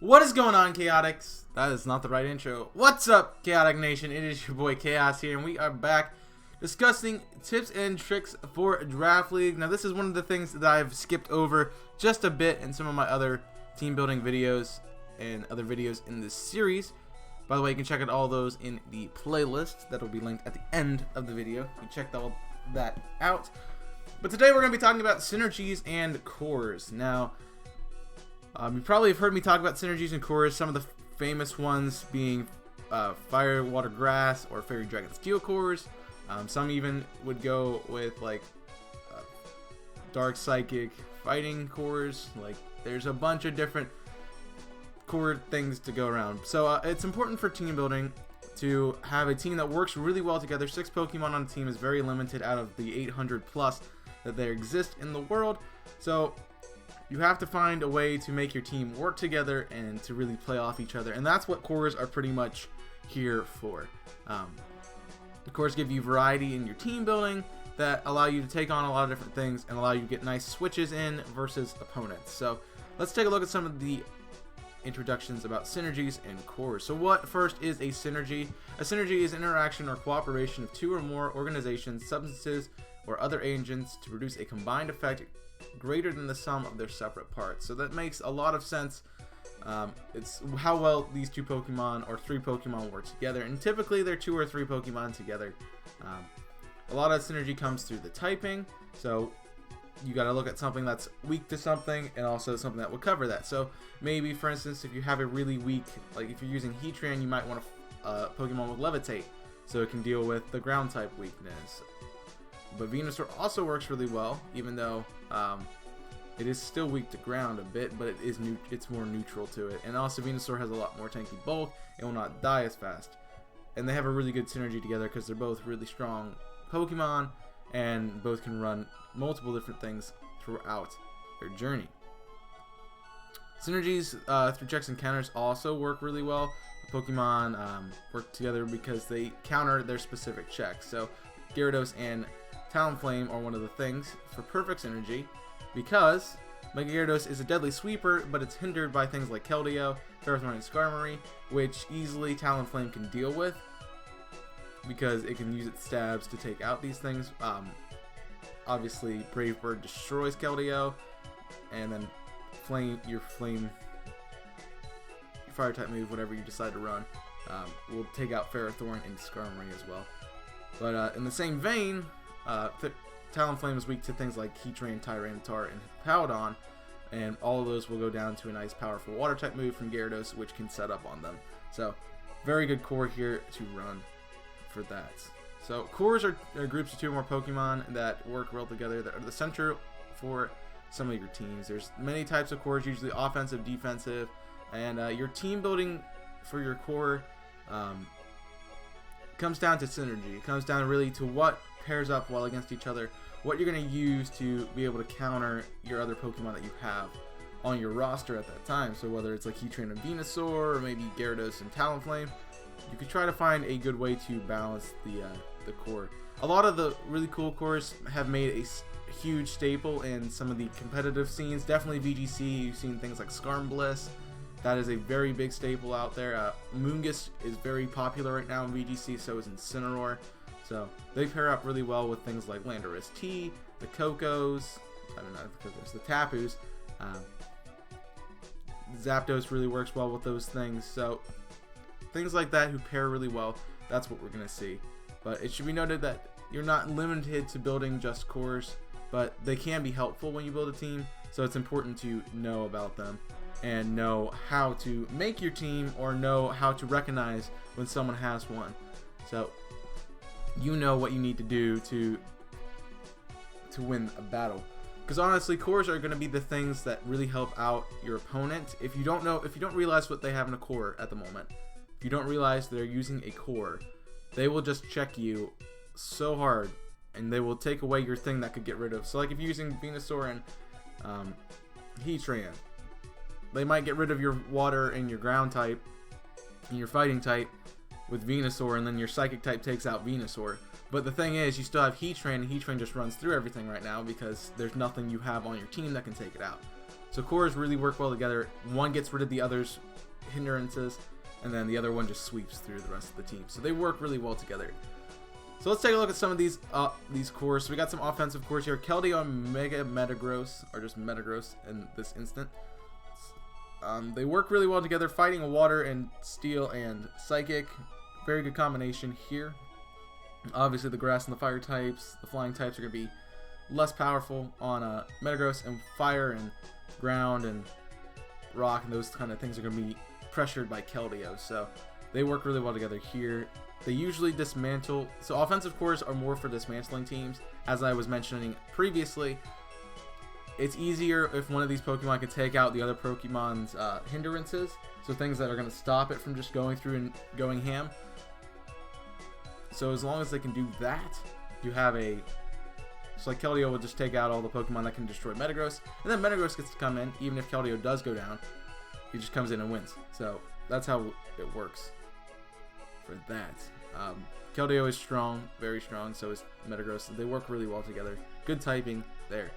What is going on, Chaotix? That is not the right intro. What's up, Chaotic Nation? It is your boy Chaos here, and we are back discussing tips and tricks for Draft League. Now, this is one of the things that I've skipped over just a bit in some of my other team building videos and other videos in this series. By the way, you can check out all those in the playlist that will be linked at the end of the video. You can check all that out. But today we're going to be talking about synergies and cores. Now, you probably have heard me talk about synergies and cores, some of the famous ones being Fire, Water, Grass, or Fairy, Dragon, Steel cores. Some even would go with like Dark, Psychic, Fighting cores. Like, there's a bunch of different core things to go around. So it's important for team building to have a team that works really well together. 6 Pokemon on a team is very limited out of the 800 plus that there exist in the world. So you have to find a way to make your team work together and to really play off each other, and that's what cores are pretty much here for. The cores give you variety in your team building that allow you to take on a lot of different things and allow you to get nice switches in versus opponents. So let's take a look at some of the introductions about synergies and cores. So what first is a synergy? A synergy is interaction or cooperation of 2 or more organizations, substances, or other agents to produce a combined effect greater than the sum of their separate parts. So that makes a lot of sense. It's how well these 2 Pokemon or 3 Pokemon work together, and typically they're 2 or 3 Pokemon together. A lot of synergy comes through the typing, so you got to look at something that's weak to something and also something that will cover that. So maybe, for instance, if you have a really weak, like if you're using Heatran, you might want a Pokemon with Levitate, so it can deal with the ground type weakness. But Venusaur also works really well, even though it is still weak to ground a bit, but it's more neutral to it. And also Venusaur has a lot more tanky bulk and will not die as fast. And they have a really good synergy together because they're both really strong Pokemon and both can run multiple different things throughout their journey. Synergies through checks and counters also work really well. Pokemon work together because they counter their specific checks. So Gyarados and Talonflame are one of the things for perfect synergy, because Mega Gyarados is a deadly sweeper, but it's hindered by things like Keldeo, Ferrothorn, and Skarmory, which easily Talonflame can deal with because it can use its stabs to take out these things. Obviously, Brave Bird destroys Keldeo, and then your fire type move, whatever you decide to run, will take out Ferrothorn and Skarmory as well. But in the same vein, Talonflame is weak to things like Heatran, Tyranitar, and Hippowdon, and all of those will go down to a nice powerful water type move from Gyarados, which can set up on them. So very good core here to run for that. So cores are groups of 2 or more Pokemon that work well together, that are the center for some of your teams. There's many types of cores, usually offensive, defensive, and your team building for your core comes down to synergy. It comes down really to what pairs up well against each other, what you're going to use to be able to counter your other Pokemon that you have on your roster at that time. So whether it's like Heatran and Venusaur, or maybe Gyarados and Talonflame, you could try to find a good way to balance the core. A lot of the really cool cores have made a huge staple in some of the competitive scenes. Definitely VGC, you've seen things like Skarmbliss. That is a very big staple out there. Moongus is very popular right now in VGC, so is Incineroar. So they pair up really well with things like Landorus T, the Cocos, the Tapus. Zapdos really works well with those things. So things like that who pair really well, that's what we're going to see. But it should be noted that you're not limited to building just cores, but they can be helpful when you build a team. So it's important to know about them and know how to make your team, or know how to recognize when someone has one. So you know what you need to do to win a battle. Because honestly, cores are going to be the things that really help out your opponent. If you don't realize what they have in a core at the moment, if you don't realize they're using a core, they will just check you so hard, and they will take away your thing that could get rid of. So like if you're using Venusaur and Heatran, they might get rid of your water and your ground type and your fighting type with Venusaur, and then your psychic type takes out Venusaur. But the thing is, you still have Heatran, and Heatran just runs through everything right now because there's nothing you have on your team that can take it out. So cores really work well together. One gets rid of the other's hindrances, and then the other one just sweeps through the rest of the team. So they work really well together. So let's take a look at some of these cores. So we got some offensive cores here. Keldeo and Mega Metagross, or just Metagross in this instant. They work really well together, fighting a water and steel and psychic. Very good combination here. Obviously the grass and the fire types, the flying types are going to be less powerful on Metagross, and fire and ground and rock and those kind of things are going to be pressured by Keldeo. So they work really well together here. They usually dismantle. So offensive cores are more for dismantling teams. As I was mentioning previously, it's easier if one of these Pokemon can take out the other Pokemon's hindrances. So things that are going to stop it from just going through and going ham. So as long as they can do that, you have a... So like Keldeo will just take out all the Pokemon that can destroy Metagross. And then Metagross gets to come in, even if Keldeo does go down. He just comes in and wins. So that's how it works for that. Keldeo is strong, very strong, so is Metagross. They work really well together. Good typing there.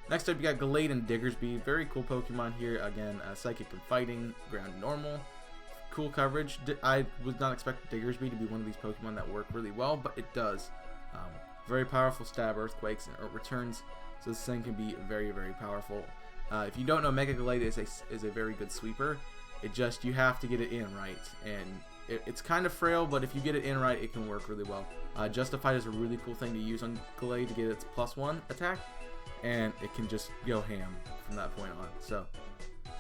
Next up, you got Gallade and Diggersby. Very cool Pokemon here. Again, Psychic and Fighting, Ground Normal. Cool coverage. I would not expect Diggersby to be one of these Pokemon that work really well, but it does. Very powerful stab, earthquakes, and returns. So this thing can be very, very powerful. If you don't know, Mega Gallade is a very good sweeper. It just, you have to get it in right, and it's kind of frail, but if you get it in right, it can work really well. Justified is a really cool thing to use on Gallade to get its +1 attack, and it can just go ham from that point on. So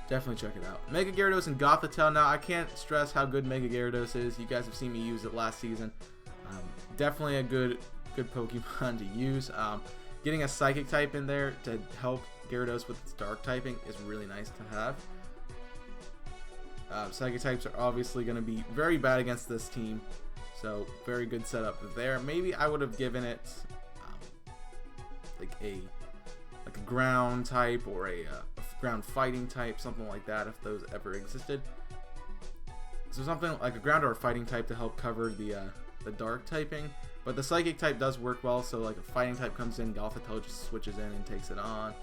definitely check it out. Mega Gyarados and Gothitelle. Now I can't stress how good Mega Gyarados is. You guys have seen me use it last season. Definitely a good Pokemon to use. Getting a Psychic type in there to help Gyarados with its Dark typing is really nice to have. Psychic types are obviously going to be very bad against this team, so very good setup there. Maybe I would have given it like a ground type or a ground fighting type, something like that, if those ever existed. So something like a ground or a fighting type to help cover the dark typing. But the Psychic type does work well, so like a fighting type comes in, Gothitelle just switches in and takes it on.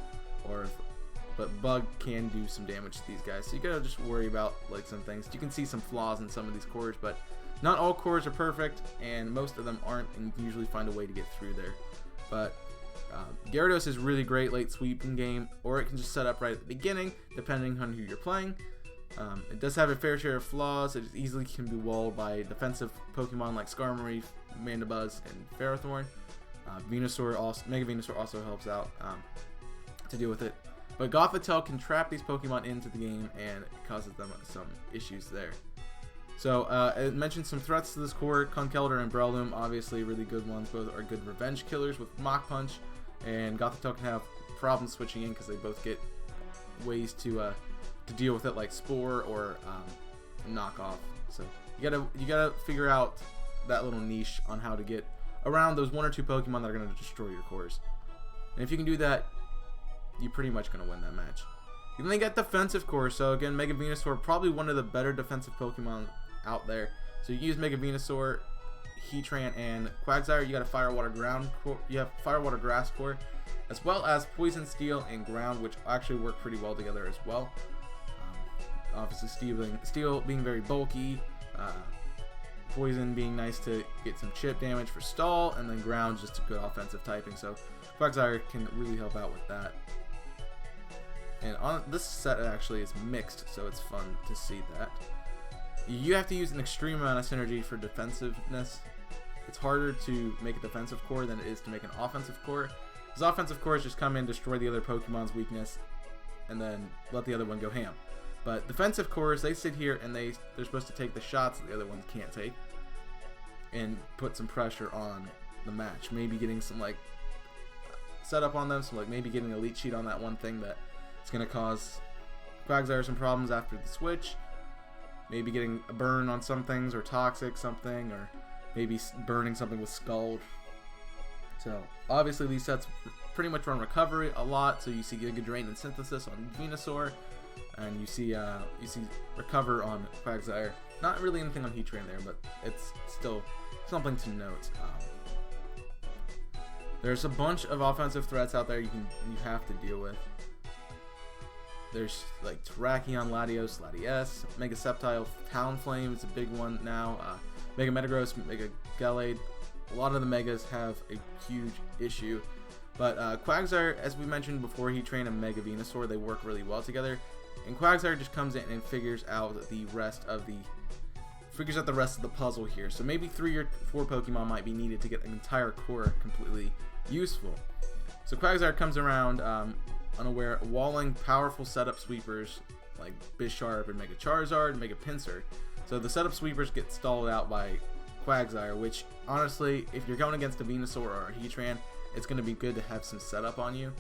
But Bug can do some damage to these guys, so you gotta just worry about like some things. You can see some flaws in some of these cores, but not all cores are perfect, and most of them aren't, and you can usually find a way to get through there. But Gyarados is really great late sweeping game, or it can just set up right at the beginning, depending on who you're playing. It does have a fair share of flaws. It easily can be walled by defensive Pokemon like Skarmory, Mandibuzz, and Ferrothorn. Mega Venusaur also helps out to deal with it. But Gothitelle can trap these Pokemon into the game, and it causes them some issues there. So, I mentioned some threats to this core. Conkeldurr and Breloom, obviously really good ones. Both are good revenge killers with Mach Punch, and Gothitelle can have problems switching in because they both get ways to deal with it, like Spore or Knock Off. So you gotta figure out that little niche on how to get around those one or two Pokemon that are going to destroy your cores. And if you can do that, you're pretty much going to win that match. You then get defensive cores. So again, Mega Venusaur, probably one of the better defensive Pokemon out there. So you use Mega Venusaur, Heatran, and Quagsire. You got a Fire, Water, Ground core. You have Fire, Water, Grass core, as well as Poison, Steel, and Ground, which actually work pretty well together as well. Obviously, Steel being very bulky. Poison being nice to get some chip damage for stall, and then Ground just a good offensive typing. So Quagsire can really help out with that. And on this set actually is mixed, so it's fun to see that. You have to use an extreme amount of synergy for defensiveness. It's harder to make a defensive core than it is to make an offensive core. Because offensive cores just come in, destroy the other Pokemon's weakness, and then let the other one go ham. But defensive cores, they sit here and they're supposed to take the shots that the other ones can't take, and put some pressure on the match. Maybe getting some like setup on them, so like maybe getting a leech sheet on that one thing that it's going to cause Quagsire some problems after the switch. Maybe getting a burn on some things, or toxic something, or maybe burning something with Scald. So obviously these sets pretty much run recovery a lot. So you see Giga Drain and Synthesis on Venusaur, and you see recover on Quagsire. Not really anything on Heatran there, but it's still something to note. There's a bunch of offensive threats out there you have to deal with. There's like Terrakion, Latios, Latias, Mega Sceptile, Talonflame is a big one now. Mega Metagross, Mega Gallade. A lot of the Megas have a huge issue. But Quagsire, as we mentioned before, he trained a Mega Venusaur. They work really well together. And Quagsire just comes in and figures out the rest of the puzzle here. So maybe 3 or 4 Pokemon might be needed to get an entire core completely useful. So Quagsire comes around unaware, walling powerful setup sweepers like Bisharp and Mega Charizard and Mega Pinsir. So the setup sweepers get stalled out by Quagsire, which honestly, if you're going against a Venusaur or a Heatran, it's going to be good to have some setup on you.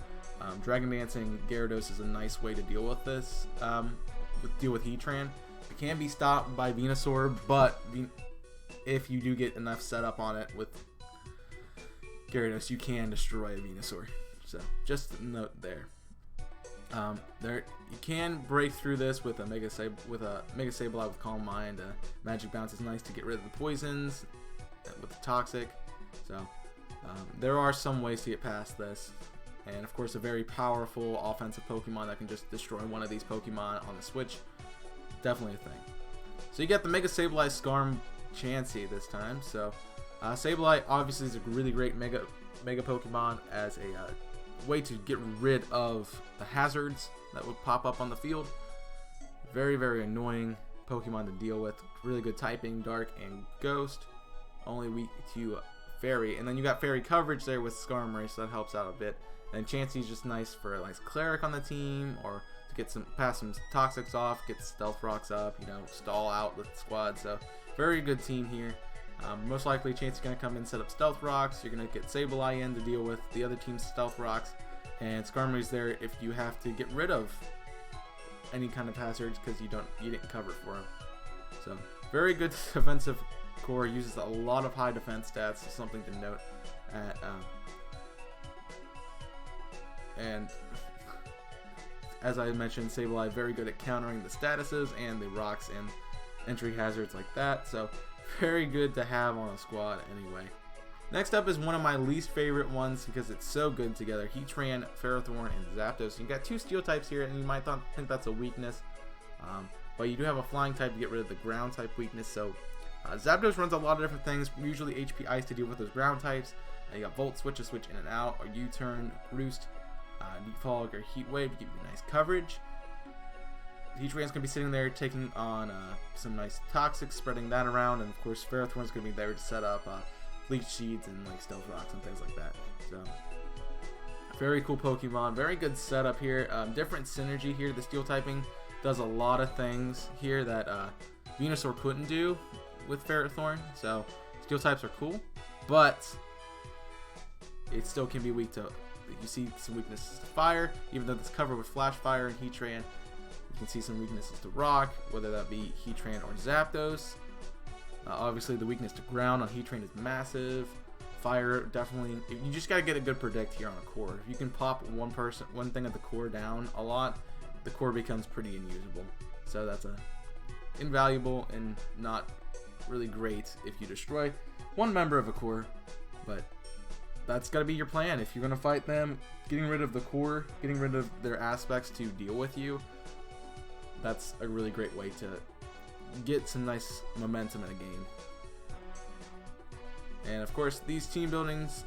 Dragon Dancing Gyarados is a nice way to deal with this, deal with Heatran. It can be stopped by Venusaur, but if you do get enough setup on it with Gyarados, you can destroy a Venusaur. So just a note there. You can break through this with a Mega Sableye with Calm Mind. Magic Bounce is nice to get rid of the poisons with the Toxic. So there are some ways to get past this, and of course a very powerful offensive Pokemon that can just destroy one of these Pokemon on the Switch. Definitely a thing. So you got the Mega Sableye Skarm Chansey this time. So Sableye obviously is a really great Mega Pokemon as a way to get rid of the hazards that would pop up on the field. Very, very annoying Pokemon to deal with. Really good typing, Dark and Ghost. Only weak to Fairy. And then you got Fairy coverage there with Skarmory, so that helps out a bit. And Chansey's just nice for a nice Cleric on the team, or to get pass some Toxics off, get Stealth Rocks up, stall out with the squad. So very good team here. Most likely Chansey's going to come in, set up Stealth Rocks. You're going to get Sableye in to deal with the other team's Stealth Rocks. And Skarmory's there if you have to get rid of any kind of hazards because you didn't cover for him. So very good defensive core, uses a lot of high defense stats, so something to note. And as I mentioned, Sableye very good at countering the statuses and the rocks and entry hazards like that. So very good to have on a squad anyway. Next up is one of my least favorite ones because it's so good together. Heatran, Ferrothorn, and Zapdos. You got 2 steel types here, and you might think that's a weakness. But you do have a flying type to get rid of the ground type weakness. So Zapdos runs a lot of different things, usually HP Ice to deal with those ground types. You got Volt Switch to switch in and out, or U-Turn, Roost, Defog, or Heat Wave to give you nice coverage. Heatran's going to be sitting there taking on some nice Toxic, spreading that around, and of course Ferrothorn's going to be there to set up Leech Seeds and like Stealth Rocks and things like that. So very cool Pokemon, very good setup here. Different synergy here. The Steel typing does a lot of things here that Venusaur couldn't do with Ferrothorn. So Steel types are cool, but it still can be weak to. You see some weaknesses to Fire, even though it's covered with Flash Fire and Heatran. You can see some weaknesses to Rock, whether that be Heatran or Zapdos. Obviously, the weakness to Ground on Heatran is massive. Fire, definitely. You just gotta get a good predict here on a core. If you can pop one thing of the core down a lot, the core becomes pretty unusable. So that's invaluable and not really great if you destroy one member of a core. But that's gotta be your plan. If you're gonna fight them, getting rid of the core, getting rid of their aspects to deal with you, that's a really great way to get some nice momentum in a game. And of course, these team buildings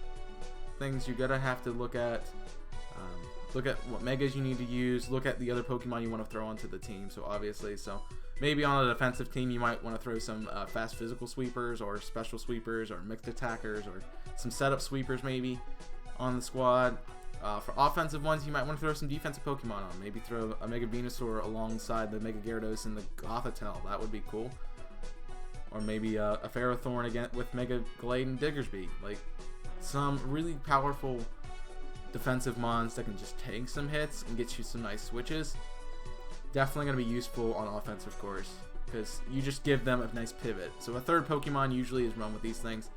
things you're gonna have to look at what megas you need to use, look at the other Pokemon you want to throw onto the team. So obviously, maybe on a defensive team you might want to throw some fast physical sweepers or special sweepers or mixed attackers or some setup sweepers maybe on the squad. For offensive ones, you might want to throw some defensive Pokemon on. Maybe throw a Mega Venusaur alongside the Mega Gyarados and the Gothitelle. That would be cool. Or maybe a Ferrothorn again with Mega Glade and Diggersby. Like some really powerful defensive mons that can just take some hits and get you some nice switches. Definitely going to be useful on offensive course because you just give them a nice pivot. So a third Pokemon usually is run with these things.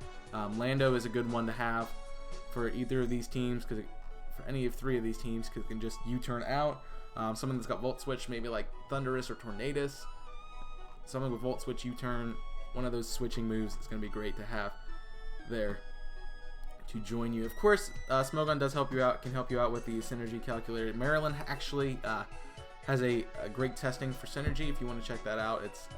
Lando is a good one to have for either of these teams because for any of 3 of these teams because it can just U-turn out. Someone that's got Volt Switch, maybe like Thundurus or Tornadus. Someone with Volt Switch U-turn, one of those switching moves is going to be great to have there to join you. Of course, Smogon does help you out, can help you out with the synergy calculator. Marilyn actually has a great testing for synergy. If you want to check that out, it's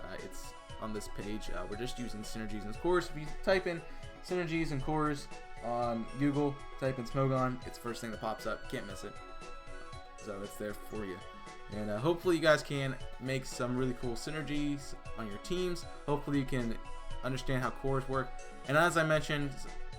on this page. We're just using synergies and cores. If you type in synergies and cores on Google, type in Smogon, it's the first thing that pops up. Can't miss it. So it's there for you. And hopefully you guys can make some really cool synergies on your teams. Hopefully you can understand how cores work. And as I mentioned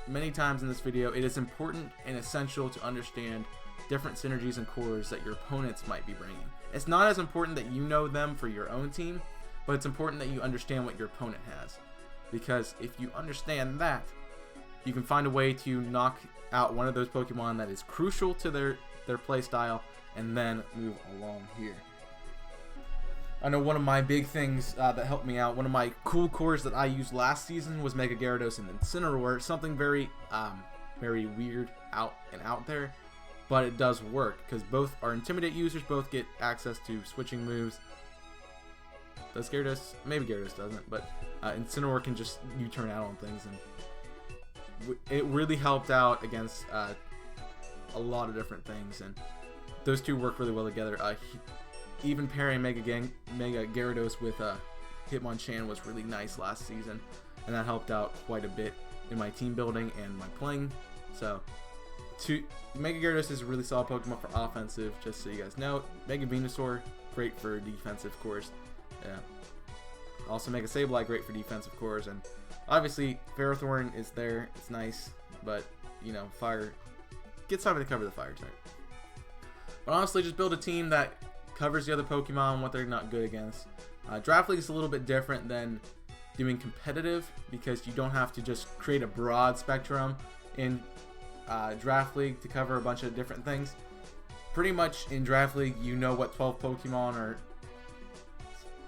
many times in this video, it is important and essential to understand different synergies and cores that your opponents might be bringing. It's not as important that you know them for your own team, but it's important that you understand what your opponent has. Because if you understand that, you can find a way to knock out one of those Pokemon that is crucial to their play style, and then move along here. I know one of my big things that helped me out, one of my cool cores that I used last season was Mega Gyarados and Incineroar. Something very weird out there, but it does work because both are Intimidate users, both get access to switching moves. Does Gyarados? Maybe Gyarados doesn't, but Incineroar can just U-turn out on things, and it really helped out against a lot of different things, and those two work really well together. Even pairing Mega Gyarados with Hitmonchan was really nice last season, and that helped out quite a bit in my team building and my playing. So, Mega Gyarados is a really solid Pokemon for offensive, just so you guys know. Mega Venusaur, great for defensive, of course. Yeah. Also, Mega Sableye, great for defensive cores, and obviously Ferrothorn is there. It's nice, but you know, fire. Get something to cover the fire type. But honestly, just build a team that covers the other Pokemon, what they're not good against. Draft League is a little bit different than doing competitive because you don't have to just create a broad spectrum in Draft League to cover a bunch of different things. Pretty much in Draft League, you know what 12 Pokemon are.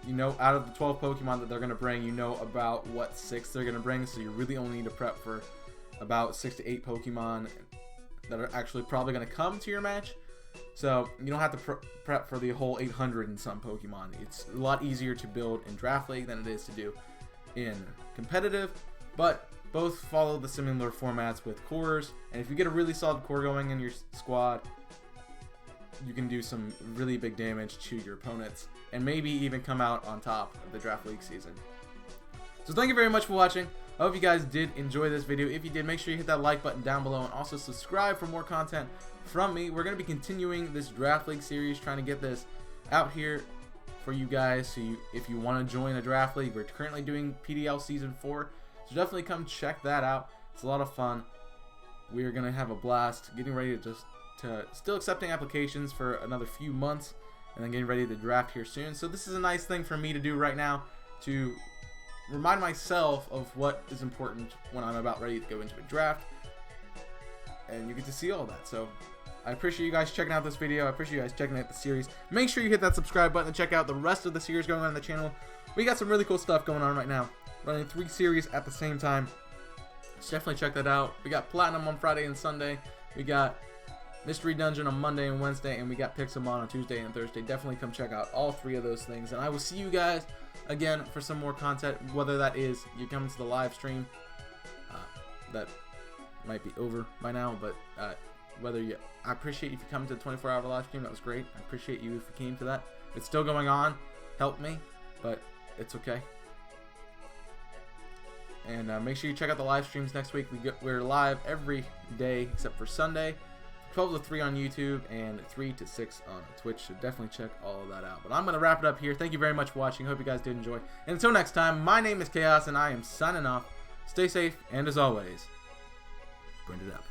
You know, out of the 12 Pokemon that they're going to bring, you know about what 6 they're going to bring, so you really only need to prep for about 6 to 8 Pokemon that are actually probably going to come to your match. So you don't have to prep for the whole 800 and some Pokemon. It's a lot easier to build in Draft League than it is to do in competitive, but both follow the similar formats with cores, and if you get a really solid core going in your squad, you can do some really big damage to your opponents and maybe even come out on top of the Draft League season. So thank you very much for watching. I hope you guys did enjoy this video. If you did, make sure you hit that like button down below and also subscribe for more content from me. We're going to be continuing this Draft League series, trying to get this out here for you guys. So if you want to join a Draft League, we're currently doing PDL Season 4. So definitely come check that out. It's a lot of fun. We're going to have a blast getting ready to still accepting applications for another few months and then getting ready to draft here soon. So this is a nice thing for me to do right now to remind myself of what is important when I'm about ready to go into a draft, and you get to see all that. So I appreciate you guys checking out this video. I appreciate you guys checking out the series. Make sure you hit that subscribe button and check out the rest of the series going on the channel. We got some really cool stuff going on right now, running 3 series at the same time. So definitely check that out. We got Platinum on Friday and Sunday. We got Mystery Dungeon on Monday and Wednesday, and we got Pixelmon on Tuesday and Thursday. Definitely come check out all 3 of those things, and I will see you guys again for some more content, whether that is you come to the live stream. That might be over by now, but I appreciate if you come to the 24-hour live stream. That was great. I appreciate you if you came to that. It's still going on. Help me, but it's okay. And make sure you check out the live streams next week. We're live every day except for Sunday. 12 to 3 on YouTube and 3 to 6 on Twitch, so definitely check all of that out. But I'm going to wrap it up here. Thank you very much for watching. Hope you guys did enjoy. And until next time, my name is Chaos, and I am signing off. Stay safe, and as always, grind it up.